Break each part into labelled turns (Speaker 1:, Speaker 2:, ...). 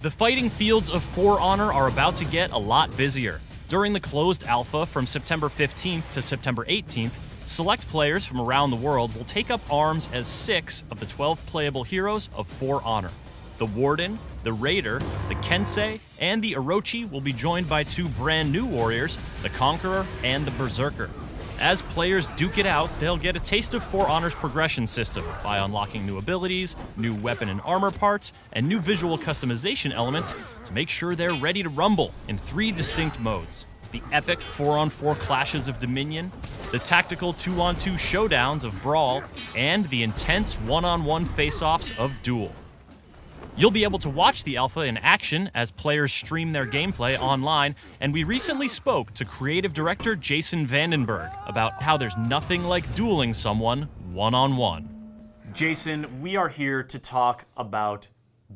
Speaker 1: The fighting fields of For Honor are about to get a lot busier. During the closed alpha from September 15th to September 18th, select players from around the world will take up arms as 6 of the 12 playable heroes of For Honor. The Warden, the Raider, the Kensei, and the Orochi will be joined by 2 brand new warriors, the Conqueror and the Berserker. As players duke it out, they'll get a taste of For Honor's progression system by unlocking new abilities, new weapon and armor parts, and new visual customization elements to make sure they're ready to rumble in 3 distinct modes. The epic 4-on-4 clashes of Dominion, the tactical 2-on-2 showdowns of Brawl, and the intense 1-on-1 face-offs of Duel. You'll be able to watch the alpha in action as players stream their gameplay online, and we recently spoke to creative director Jason Vandenberg about how there's nothing like dueling someone one-on-one. Jason, we are here to talk about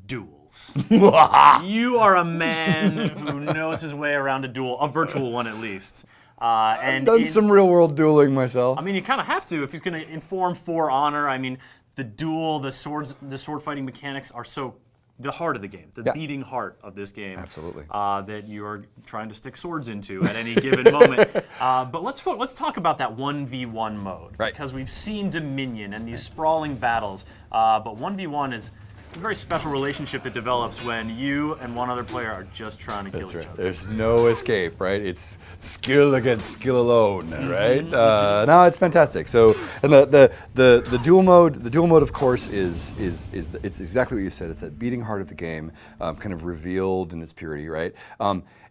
Speaker 1: duels. You are a man who knows his way around a duel, a virtual one at least.
Speaker 2: I've done some real-world dueling myself.
Speaker 1: I mean, you kind of have to if he's going to inform For Honor. I mean, the duel, the sword fighting mechanics are so the heart of the game, the beating heart of this game.
Speaker 2: Absolutely.
Speaker 1: That you are trying to stick swords into at any given moment. But let's talk about that 1v1 mode.
Speaker 2: Right.
Speaker 1: Because we've seen Dominion and these sprawling battles. But 1v1 is a very special relationship that develops when you and one other player are just trying to kill each other.
Speaker 2: There's no escape, right? It's skill against skill alone, right? No, it's fantastic. So, and the duel mode, of course, it's exactly what you said. It's that beating heart of the game, kind of revealed in its purity, right?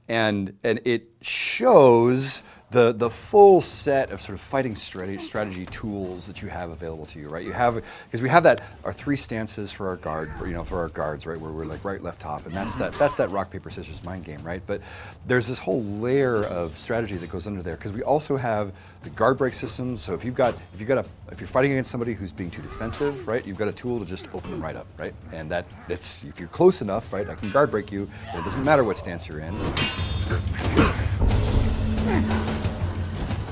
Speaker 2: And it shows the full set of sort of fighting strategy tools that you have available to you, right? You have, because we have our 3 stances for our guards, right? Where we're like right, left, top, and that's that rock, paper, scissors mind game, right? But there's this whole layer of strategy that goes under there because we also have the guard break systems. So if you're fighting against somebody who's being too defensive, right? You've got a tool to just open them right up, right? And that's if you're close enough, right? I can guard break you. And it doesn't matter what stance you're in.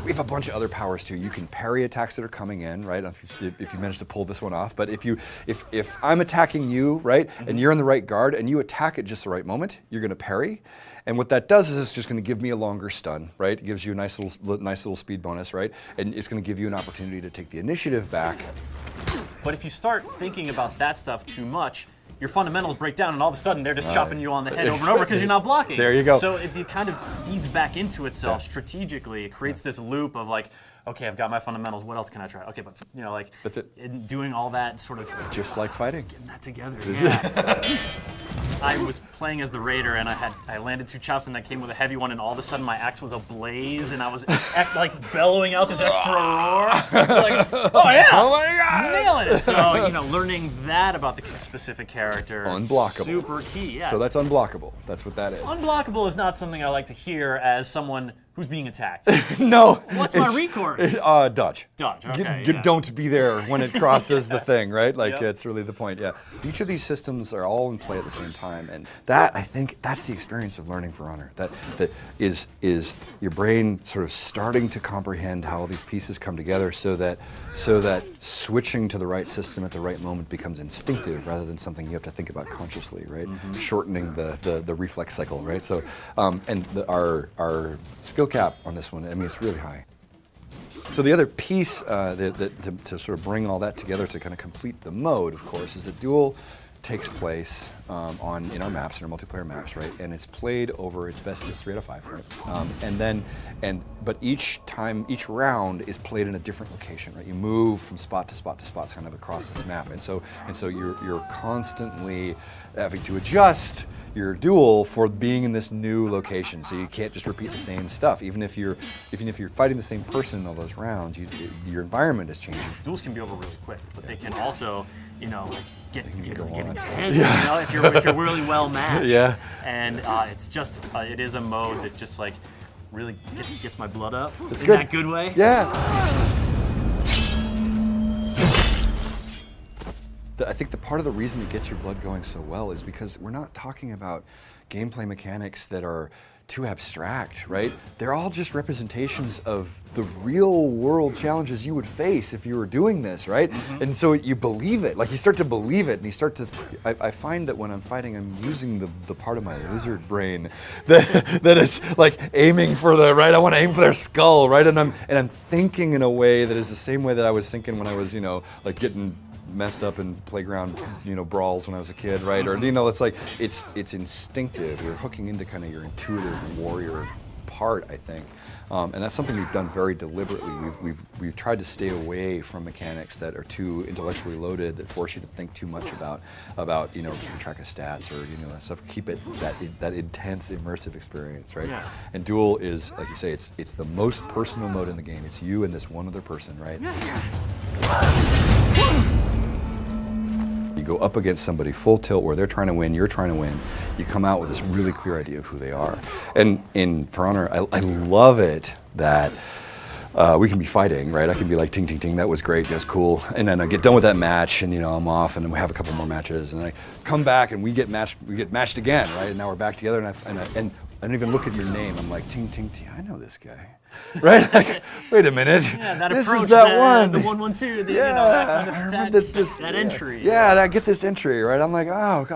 Speaker 2: We have a bunch of other powers too. You can parry attacks that are coming in, right? If you manage to pull this one off. But if I'm attacking you, right, and you're in the right guard and you attack at just the right moment, you're going to parry. And what that does is it's just going to give me a longer stun, right? It gives you a nice little speed bonus, right? And it's going to give you an opportunity to take the initiative back.
Speaker 1: But if you start thinking about that stuff too much, your fundamentals break down, and all of a sudden they're just chopping you on the head over and over because you're not blocking.
Speaker 2: There you go.
Speaker 1: So it kind of feeds back into itself strategically. It creates this loop of like, okay, I've got my fundamentals. What else can I try? Okay, but like
Speaker 2: that's it.
Speaker 1: In doing all that sort of
Speaker 2: just like fighting,
Speaker 1: getting that together. Yeah. I was playing as the Raider, and I landed 2 chops, and I came with a heavy one, and all of a sudden my axe was ablaze, and I was like bellowing out this extra roar. Like, oh yeah!
Speaker 2: Oh my God!
Speaker 1: Nailing it! So learning that about the specific character,
Speaker 2: unblockable,
Speaker 1: super key. Yeah.
Speaker 2: So that's unblockable. That's what that is.
Speaker 1: Unblockable is not something I like to hear as someone who's being attacked.
Speaker 2: No.
Speaker 1: What's my recourse?
Speaker 2: Dodge.
Speaker 1: Dodge, okay.
Speaker 2: Don't be there when it crosses the thing, right? Like, it's really the point, yeah. Each of these systems are all in play at the same time, and that, I think, that's the experience of learning For Honor. That is your brain sort of starting to comprehend how all these pieces come together so that switching to the right system at the right moment becomes instinctive rather than something you have to think about consciously, right? Shortening the reflex cycle, right? So, and our skill cap on this one, I mean, it's really high. So the other piece to sort of bring all that together to kind of complete the mode, of course, is that Duel takes place in our maps, in our multiplayer maps, right? And it's played over its best is 3 out of 5, right? But each round is played in a different location, right? You move from spot to spot to spot, kind of across this map, and so you're constantly having to adjust your duel for being in this new location, so you can't just repeat the same stuff. Even if you're fighting the same person in all those rounds, your environment is changing.
Speaker 1: Duels can be over really quick, but they can also, get intense. If you're really well matched.
Speaker 2: Yeah.
Speaker 1: And it is a mode that just like really gets my blood up
Speaker 2: in
Speaker 1: that good way.
Speaker 2: Yeah. I think the part of the reason it gets your blood going so well is because we're not talking about gameplay mechanics that are too abstract, right? They're all just representations of the real world challenges you would face if you were doing this, right? And so you believe it, like you start to believe it, and you start to, I find that when I'm fighting, I'm using the part of my lizard brain that is like aiming for the, right? I want to aim for their skull, right? And I'm thinking in a way that is the same way that I was thinking when I was, like getting messed up in playground, brawls when I was a kid, right? Or it's like it's instinctive. You're hooking into kind of your intuitive warrior part, I think, and that's something we've done very deliberately. We've tried to stay away from mechanics that are too intellectually loaded, that force you to think too much about keeping track of stats or that stuff. Keep it that intense immersive experience, right?
Speaker 3: Yeah.
Speaker 2: And Duel is, like you say, it's the most personal mode in the game. It's you and this one other person, right? You go up against somebody full tilt where they're trying to win, you're trying to win. You come out with this really clear idea of who they are. And in For Honor, I love it that we can be fighting, right? I can be like, ting, ting, ting, that was great, that's cool. And then I get done with that match and I'm off and then we have a couple more matches and I come back and we get matched again, right? And now we're back together and I don't even look at your name. I'm like, ting, ting, ting, I know this guy. Right? Like, wait a minute.
Speaker 3: Yeah, that
Speaker 2: this
Speaker 3: approach,
Speaker 2: is that one.
Speaker 3: the 1-1-2,
Speaker 2: Yeah,
Speaker 3: that kind of
Speaker 2: I remember that
Speaker 3: entry.
Speaker 2: Yeah, I get this entry, right? I'm like, oh,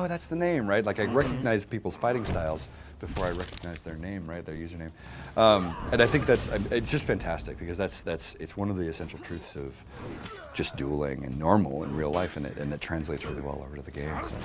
Speaker 2: that's the name, right? Like I recognize people's fighting styles before I recognize their name, right? Their username. And I think it's just fantastic because it's one of the essential truths of just dueling and normal in real life, and it translates really well over to the game. So.